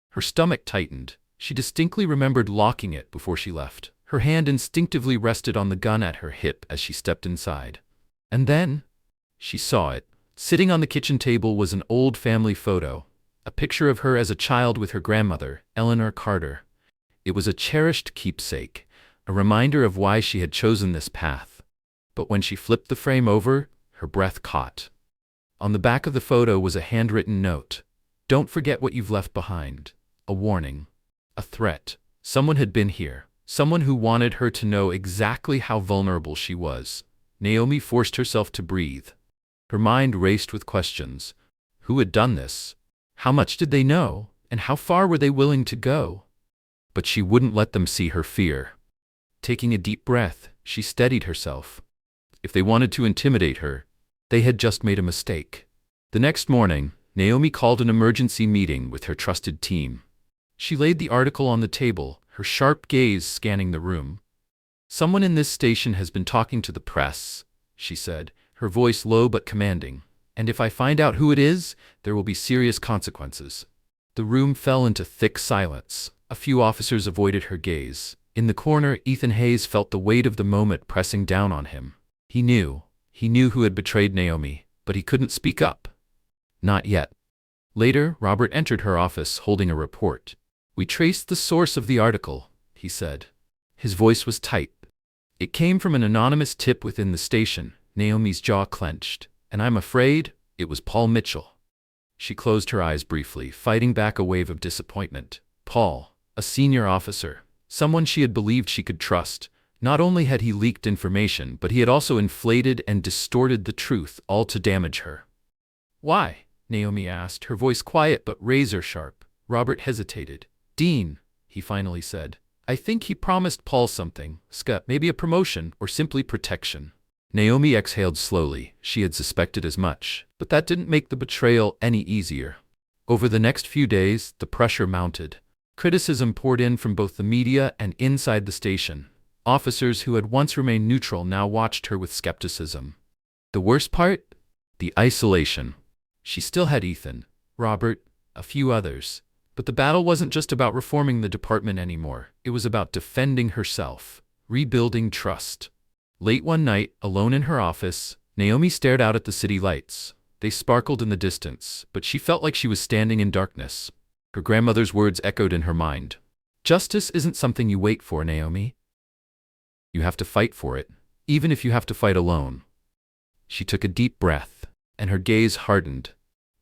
Her stomach tightened. She distinctly remembered locking it before she left. Her hand instinctively rested on the gun at her hip as she stepped inside. And then, she saw it. Sitting on the kitchen table was an old family photo, a picture of her as a child with her grandmother, Eleanor Carter. It was a cherished keepsake, a reminder of why she had chosen this path. But when she flipped the frame over, her breath caught. On the back of the photo was a handwritten note. "Don't forget what you've left behind." A warning. A threat. Someone had been here. Someone who wanted her to know exactly how vulnerable she was. Naomi forced herself to breathe. Her mind raced with questions. Who had done this? How much did they know? And how far were they willing to go? But she wouldn't let them see her fear. Taking a deep breath, she steadied herself. If they wanted to intimidate her, they had just made a mistake. The next morning, Naomi called an emergency meeting with her trusted team. She laid the article on the table, her sharp gaze scanning the room. "Someone in this station has been talking to the press," she said, her voice low but commanding. "And if I find out who it is, there will be serious consequences." The room fell into thick silence. A few officers avoided her gaze. In the corner, Ethan Hayes felt the weight of the moment pressing down on him. He knew who had betrayed Naomi, but he couldn't speak up. Not yet. Later, Robert entered her office holding a report. "We traced the source of the article," he said. His voice was tight. "It came from an anonymous tip within the station." Naomi's jaw clenched. "And I'm afraid it was Paul Mitchell." She closed her eyes briefly, fighting back a wave of disappointment. Paul, a senior officer, someone she had believed she could trust. Not only had he leaked information, but he had also inflated and distorted the truth, all to damage her. "Why?" Naomi asked, her voice quiet but razor-sharp. Robert hesitated. "Dean," he finally said, "I think he promised Paul something, maybe a promotion or simply protection." Naomi exhaled slowly. She had suspected as much, but that didn't make the betrayal any easier. Over the next few days, the pressure mounted. Criticism poured in from both the media and inside the station. Officers who had once remained neutral now watched her with skepticism. The worst part? The isolation. She still had Ethan, Robert, a few others. But the battle wasn't just about reforming the department anymore. It was about defending herself, rebuilding trust. Late one night, alone in her office, Naomi stared out at the city lights. They sparkled in the distance, but she felt like she was standing in darkness. Her grandmother's words echoed in her mind. "Justice isn't something you wait for, Naomi. You have to fight for it, even if you have to fight alone." She took a deep breath, and her gaze hardened.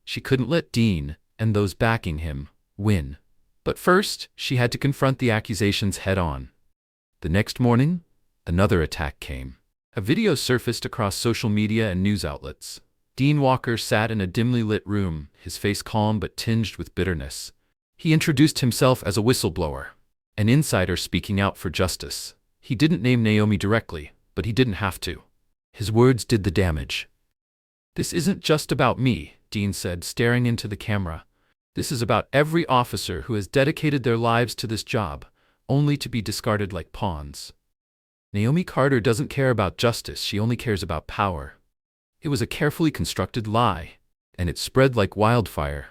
She couldn't let Dean, and those backing him, win. But first, she had to confront the accusations head-on. The next morning, Another attack came. A video surfaced across social media and news outlets. Dean Walker sat in a dimly lit room, his face calm but tinged with bitterness. He introduced himself as a whistleblower, an insider speaking out for justice. He didn't name Naomi directly, but he didn't have to. His words did the damage. "This isn't just about me," Dean said, staring into the camera. "This is about every officer who has dedicated their lives to this job, only to be discarded like pawns." Naomi Carter doesn't care about justice, she only cares about power. It was a carefully constructed lie, and it spread like wildfire.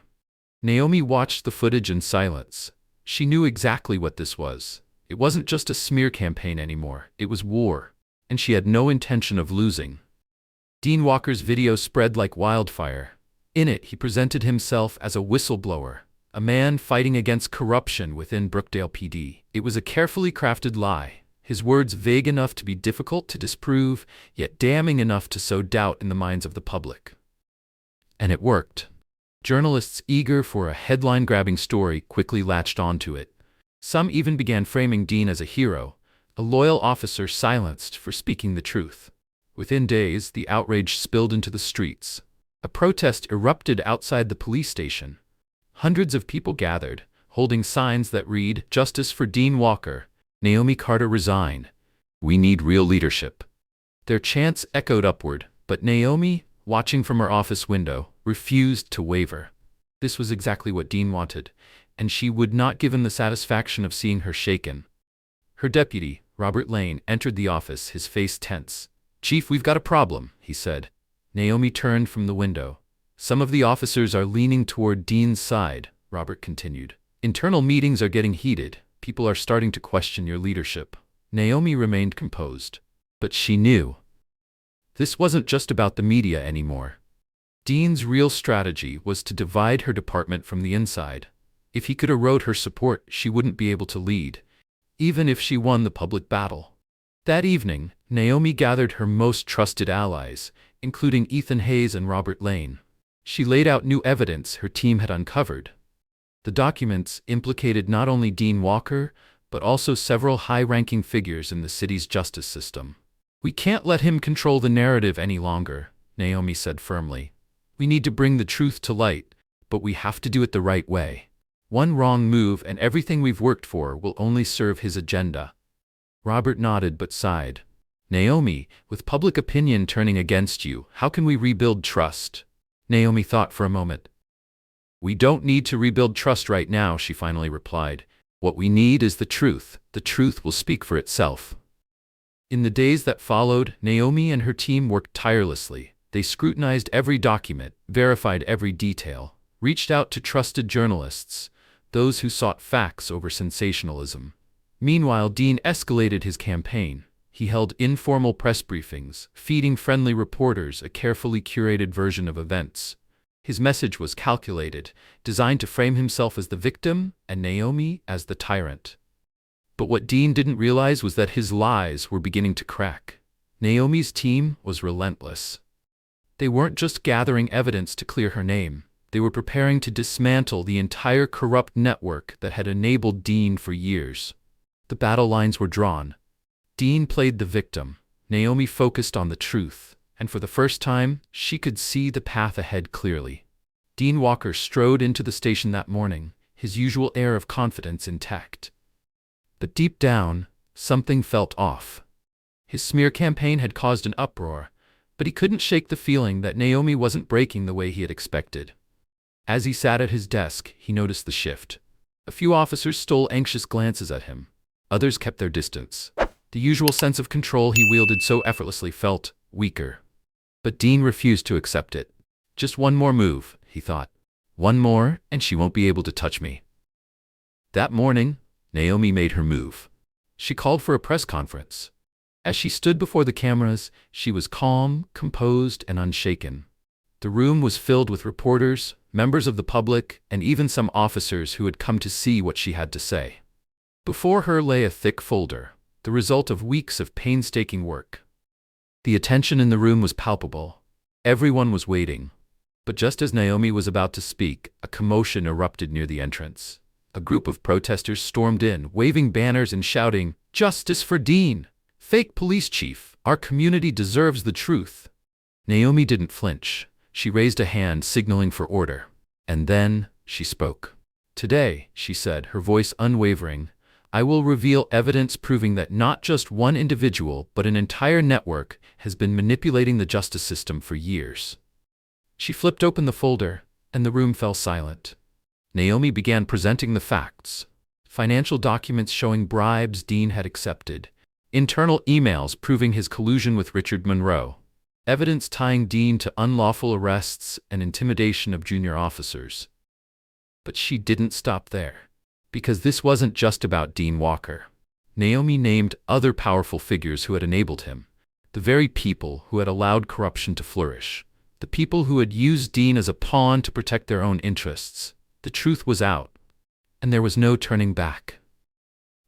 Naomi watched the footage in silence. She knew exactly what this was. It wasn't just a smear campaign anymore, it was war, and she had no intention of losing. Dean Walker's video spread like wildfire. In it, he presented himself as a whistleblower, a man fighting against corruption within Brookdale PD. It was a carefully crafted lie, his words vague enough to be difficult to disprove, yet damning enough to sow doubt in the minds of the public. And it worked. Journalists eager for a headline-grabbing story quickly latched onto it. Some even began framing Dean as a hero, a loyal officer silenced for speaking the truth. Within days, the outrage spilled into the streets. A protest erupted outside the police station. Hundreds of people gathered, holding signs that read, "Justice for Dean Walker, Naomi Carter resign. We need real leadership." Their chants echoed upward, but Naomi, watching from her office window, refused to waver. This was exactly what Dean wanted, and she would not give him the satisfaction of seeing her shaken. Her deputy, Robert Lane, entered the office, his face tense. "Chief, we've got a problem," he said. Naomi turned from the window. "Some of the officers are leaning toward Dean's side," Robert continued. "Internal meetings are getting heated. People are starting to question your leadership." Naomi remained composed. But she knew. This wasn't just about the media anymore. Dean's real strategy was to divide her department from the inside. If he could erode her support, she wouldn't be able to lead, even if she won the public battle. That evening, Naomi gathered her most trusted allies, including Ethan Hayes and Robert Lane. She laid out new evidence her team had uncovered. The documents implicated not only Dean Walker, but also several high-ranking figures in the city's justice system. "We can't let him control the narrative any longer," Naomi said firmly. "We need to bring the truth to light, but we have to do it the right way. One wrong move and everything we've worked for will only serve his agenda." Robert nodded but sighed. "Naomi, with public opinion turning against you, how can we rebuild trust?" Naomi thought for a moment. "We don't need to rebuild trust right now," she finally replied. "What we need is the truth. The truth will speak for itself." In the days that followed, Naomi and her team worked tirelessly. They scrutinized every document, verified every detail, reached out to trusted journalists, those who sought facts over sensationalism. Meanwhile, Dean escalated his campaign. He held informal press briefings, feeding friendly reporters a carefully curated version of events. His message was calculated, designed to frame himself as the victim and Naomi as the tyrant. But what Dean didn't realize was that his lies were beginning to crack. Naomi's team was relentless. They weren't just gathering evidence to clear her name. They were preparing to dismantle the entire corrupt network that had enabled Dean for years. The battle lines were drawn. Dean played the victim. Naomi focused on the truth, and for the first time, she could see the path ahead clearly. Dean Walker strode into the station that morning, his usual air of confidence intact. But deep down, something felt off. His smear campaign had caused an uproar, but he couldn't shake the feeling that Naomi wasn't breaking the way he had expected. As he sat at his desk, he noticed the shift. A few officers stole anxious glances at him. Others kept their distance. The usual sense of control he wielded so effortlessly felt weaker. But Dean refused to accept it. "Just one more move," he thought. "One more, and she won't be able to touch me." That morning, Naomi made her move. She called for a press conference. As she stood before the cameras, she was calm, composed, and unshaken. The room was filled with reporters, members of the public, and even some officers who had come to see what she had to say. Before her lay a thick folder, the result of weeks of painstaking work. The attention in the room was palpable. Everyone was waiting. But just as Naomi was about to speak, a commotion erupted near the entrance. A group of protesters stormed in, waving banners and shouting, "Justice for Dean!" Fake police chief, our community deserves the truth. Naomi didn't flinch. She raised a hand, signaling for order. And then she spoke. Today, she said, her voice unwavering, I will reveal evidence proving that not just one individual but an entire network has been manipulating the justice system for years. She flipped open the folder, and the room fell silent. Naomi began presenting the facts. Financial documents showing bribes Dean had accepted. Internal emails proving his collusion with Richard Monroe. Evidence tying Dean to unlawful arrests and intimidation of junior officers. But she didn't stop there. Because this wasn't just about Dean Walker. Naomi named other powerful figures who had enabled him. The very people who had allowed corruption to flourish. The people who had used Dean as a pawn to protect their own interests. The truth was out. And there was no turning back.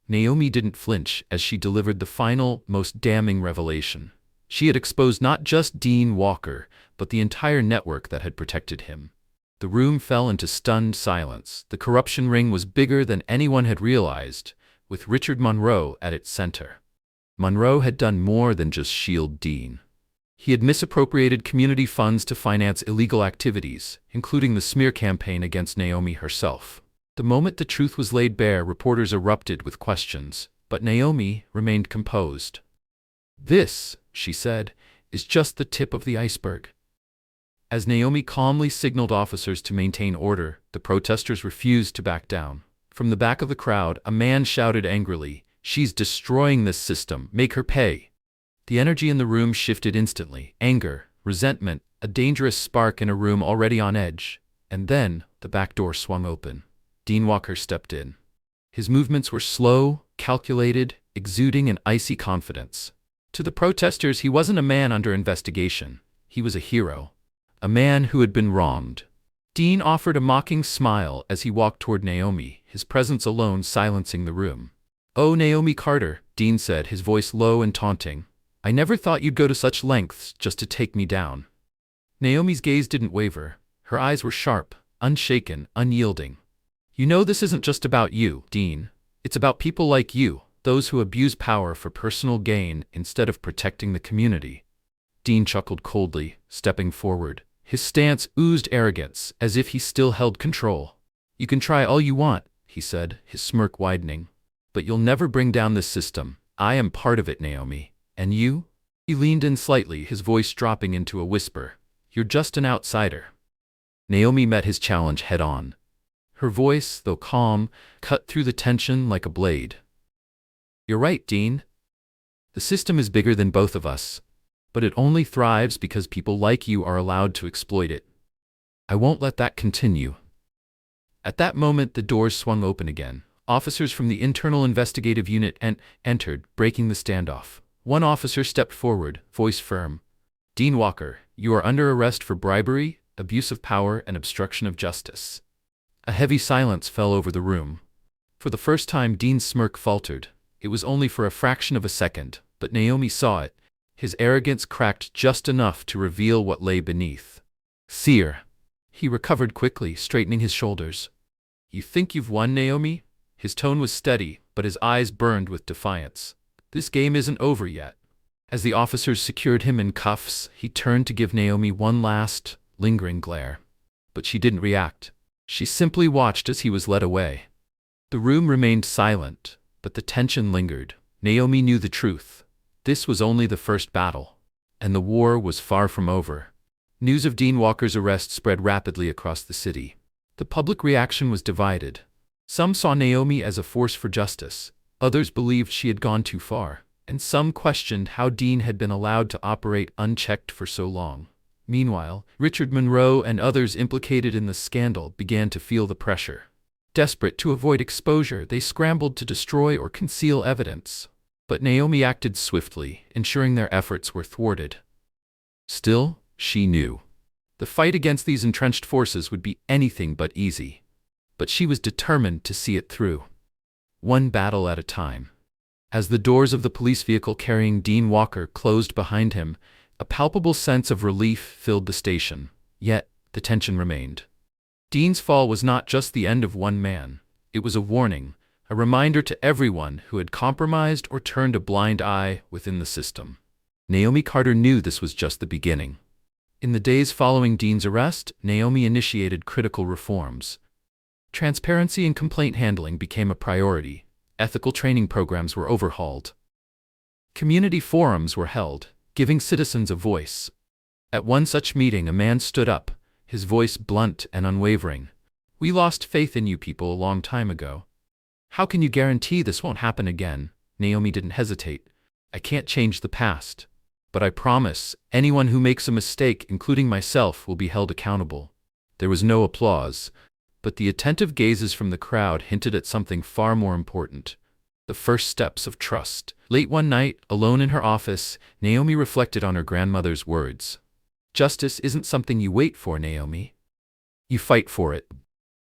Naomi didn't flinch as she delivered the final, most damning revelation. She had exposed not just Dean Walker, but the entire network that had protected him. The room fell into stunned silence. The corruption ring was bigger than anyone had realized, with Richard Monroe at its center. Monroe had done more than just shield Dean. He had misappropriated community funds to finance illegal activities, including the smear campaign against Naomi herself. The moment the truth was laid bare, reporters erupted with questions, but Naomi remained composed. This, she said, is just the tip of the iceberg. As Naomi calmly signaled officers to maintain order, the protesters refused to back down. From the back of the crowd, a man shouted angrily, "She's destroying this system, make her pay." The energy in the room shifted instantly. Anger, resentment, a dangerous spark in a room already on edge. And then, the back door swung open. Dean Walker stepped in. His movements were slow, calculated, exuding an icy confidence. To the protesters, he wasn't a man under investigation. He was a hero. A man who had been wronged. Dean offered a mocking smile as he walked toward Naomi, his presence alone silencing the room. "Oh, Naomi Carter," Dean said, his voice low and taunting. "I never thought you'd go to such lengths just to take me down." Naomi's gaze didn't waver. Her eyes were sharp, unshaken, unyielding. "You know this isn't just about you, Dean. It's about people like you, those who abuse power for personal gain instead of protecting the community." Dean chuckled coldly, stepping forward. His stance oozed arrogance, as if he still held control. "You can try all you want," he said, his smirk widening. "But you'll never bring down this system. I am part of it, Naomi. And you?" He leaned in slightly, his voice dropping into a whisper. "You're just an outsider." Naomi met his challenge head-on. Her voice, though calm, cut through the tension like a blade. "You're right, Dean. The system is bigger than both of us. But it only thrives because people like you are allowed to exploit it. I won't let that continue." At that moment, the doors swung open again. Officers from the Internal Investigative Unit entered, breaking the standoff. One officer stepped forward, voice firm. "Dean Walker, you are under arrest for bribery, abuse of power, and obstruction of justice." A heavy silence fell over the room. For the first time, Dean's smirk faltered. It was only for a fraction of a second, but Naomi saw it. His arrogance cracked just enough to reveal what lay beneath. "Seer." He recovered quickly, straightening his shoulders. "You think you've won, Naomi?" His tone was steady, but his eyes burned with defiance. "This game isn't over yet." As the officers secured him in cuffs, he turned to give Naomi one last, lingering glare. But she didn't react. She simply watched as he was led away. The room remained silent, but the tension lingered. Naomi knew the truth. This was only the first battle, and the war was far from over. News of Dean Walker's arrest spread rapidly across the city. The public reaction was divided. Some saw Naomi as a force for justice, others believed she had gone too far, and some questioned how Dean had been allowed to operate unchecked for so long. Meanwhile, Richard Monroe and others implicated in the scandal began to feel the pressure. Desperate to avoid exposure, they scrambled to destroy or conceal evidence. But Naomi acted swiftly, ensuring their efforts were thwarted. Still, she knew. The fight against these entrenched forces would be anything but easy. But she was determined to see it through. One battle at a time. As the doors of the police vehicle carrying Dean Walker closed behind him, a palpable sense of relief filled the station. Yet, the tension remained. Dean's fall was not just the end of one man. It was a warning, a reminder to everyone who had compromised or turned a blind eye within the system. Naomi Carter knew this was just the beginning. In the days following Dean's arrest, Naomi initiated critical reforms. Transparency and complaint handling became a priority. Ethical training programs were overhauled. Community forums were held, giving citizens a voice. At one such meeting, a man stood up, his voice blunt and unwavering. "We lost faith in you people a long time ago. How can you guarantee this won't happen again?" Naomi didn't hesitate. "I can't change the past. But I promise, anyone who makes a mistake, including myself, will be held accountable." There was no applause, but the attentive gazes from the crowd hinted at something far more important: the first steps of trust. Late one night, alone in her office, Naomi reflected on her grandmother's words. "Justice isn't something you wait for, Naomi. You fight for it."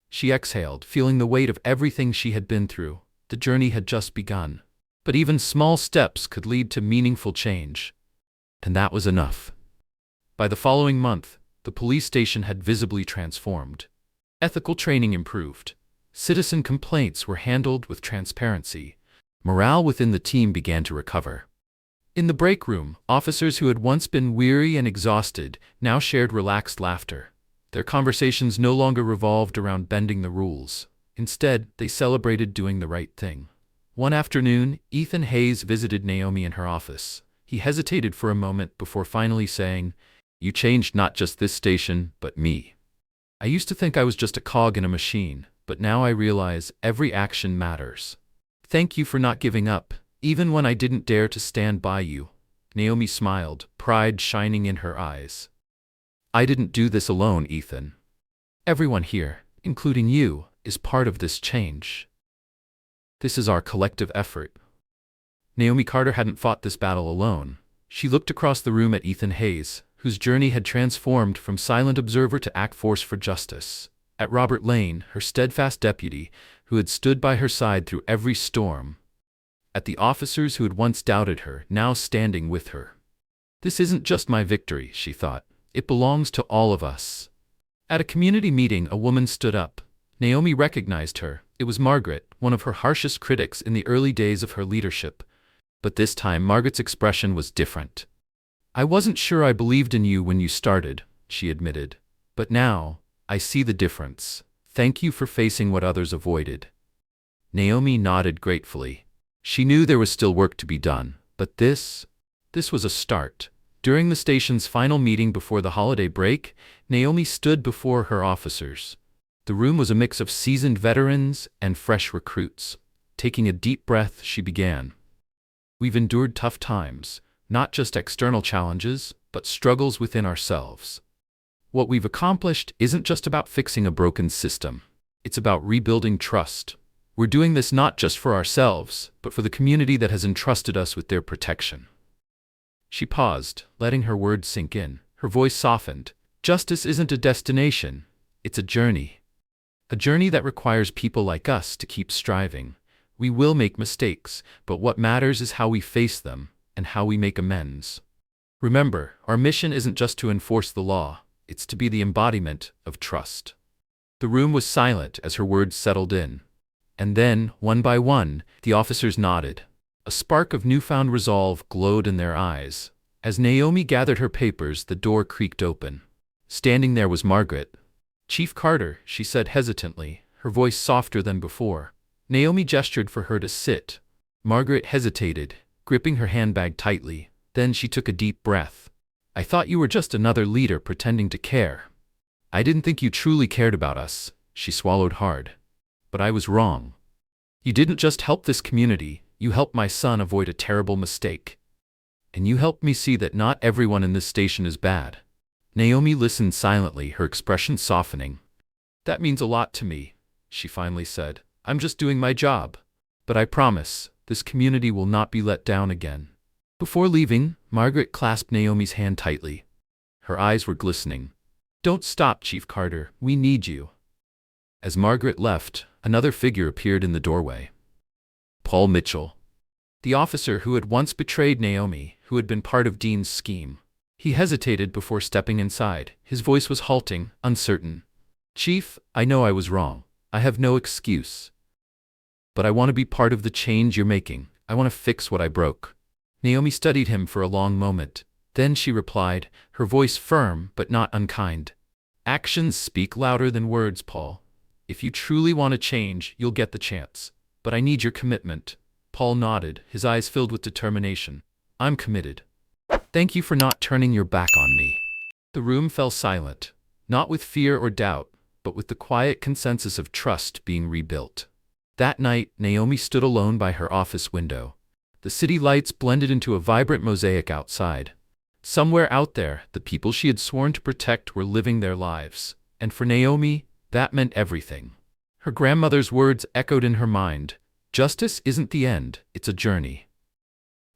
She exhaled, feeling the weight of everything she had been through. The journey had just begun. But even small steps could lead to meaningful change. And that was enough. By the following month, the police station had visibly transformed. Ethical training improved. Citizen complaints were handled with transparency. Morale within the team began to recover. In the break room, officers who had once been weary and exhausted now shared relaxed laughter. Their conversations no longer revolved around bending the rules. Instead, they celebrated doing the right thing. One afternoon, Ethan Hayes visited Naomi in her office. He hesitated for a moment before finally saying, "You changed not just this station, but me. I used to think I was just a cog in a machine, but now I realize every action matters. Thank you for not giving up, even when I didn't dare to stand by you." Naomi smiled, pride shining in her eyes. "I didn't do this alone, Ethan. Everyone here, including you, is part of this change. This is our collective effort." Naomi Carter hadn't fought this battle alone. She looked across the room at Ethan Hayes, whose journey had transformed from silent observer to act force for justice. At Robert Lane, her steadfast deputy, who had stood by her side through every storm. At the officers who had once doubted her, now standing with her. "This isn't just my victory," she thought. "It belongs to all of us." At a community meeting, a woman stood up. Naomi recognized her. It was Margaret, one of her harshest critics in the early days of her leadership. But this time, Margaret's expression was different. "I wasn't sure I believed in you when you started," she admitted. "But now, I see the difference. Thank you for facing what others avoided." Naomi nodded gratefully. She knew there was still work to be done, but this was a start. During the station's final meeting before the holiday break, Naomi stood before her officers. The room was a mix of seasoned veterans and fresh recruits. Taking a deep breath, she began. "We've endured tough times, not just external challenges, but struggles within ourselves. What we've accomplished isn't just about fixing a broken system. It's about rebuilding trust. We're doing this not just for ourselves, but for the community that has entrusted us with their protection." She paused, letting her words sink in. Her voice softened. "Justice isn't a destination, it's a journey. A journey that requires people like us to keep striving. We will make mistakes, but what matters is how we face them and how we make amends. Remember, our mission isn't just to enforce the law, it's to be the embodiment of trust." The room was silent as her words settled in. And then, one by one, the officers nodded. A spark of newfound resolve glowed in their eyes. As Naomi gathered her papers, the door creaked open. Standing there was Margaret. "Chief Carter," she said hesitantly, her voice softer than before. Naomi gestured for her to sit. Margaret hesitated, gripping her handbag tightly. Then she took a deep breath. "I thought you were just another leader pretending to care. I didn't think you truly cared about us." She swallowed hard. "But I was wrong. You didn't just help this community, you helped my son avoid a terrible mistake. And you helped me see that not everyone in this station is bad." Naomi listened silently, her expression softening. "That means a lot to me," she finally said. "I'm just doing my job. But I promise, this community will not be let down again." Before leaving, Margaret clasped Naomi's hand tightly. Her eyes were glistening. "Don't stop, Chief Carter, we need you." As Margaret left, another figure appeared in the doorway. Paul Mitchell. The officer who had once betrayed Naomi, who had been part of Dean's scheme. He hesitated before stepping inside. His voice was halting, uncertain. "Chief, I know I was wrong. I have no excuse. But I want to be part of the change you're making. I want to fix what I broke. Naomi studied him for a long moment. Then she replied, her voice firm but not unkind. Actions speak louder than words, Paul. If you truly want to change, you'll get the chance. But I need your commitment. Paul nodded, his eyes filled with determination. I'm committed. Thank you for not turning your back on me. The room fell silent, not with fear or doubt, but with the quiet consensus of trust being rebuilt. That night, Naomi stood alone by her office window. The city lights blended into a vibrant mosaic outside. Somewhere out there, the people she had sworn to protect were living their lives. And for Naomi, that meant everything. Her grandmother's words echoed in her mind. Justice isn't the end, it's a journey.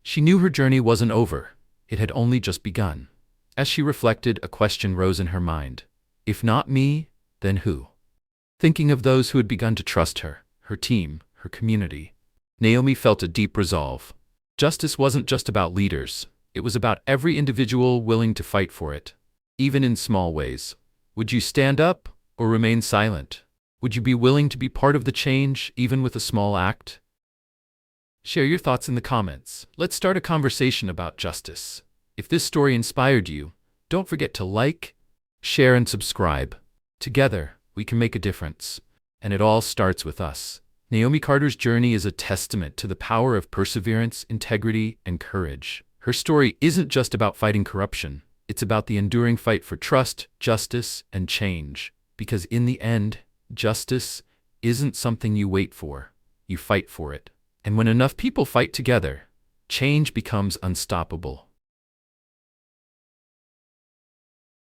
She knew her journey wasn't over. It had only just begun. As she reflected, a question rose in her mind. If not me, then who? Thinking of those who had begun to trust her, her team, her community, Naomi felt a deep resolve. Justice wasn't just about leaders. It was about every individual willing to fight for it, even in small ways. Would you stand up or remain silent? Would you be willing to be part of the change, even with a small act? Share your thoughts in the comments. Let's start a conversation about justice. If this story inspired you, don't forget to like, share, and subscribe. Together, we can make a difference. And it all starts with us. Naomi Carter's journey is a testament to the power of perseverance, integrity, and courage. Her story isn't just about fighting corruption. It's about the enduring fight for trust, justice, and change. Because in the end, justice isn't something you wait for. You fight for it. And when enough people fight together, change becomes unstoppable.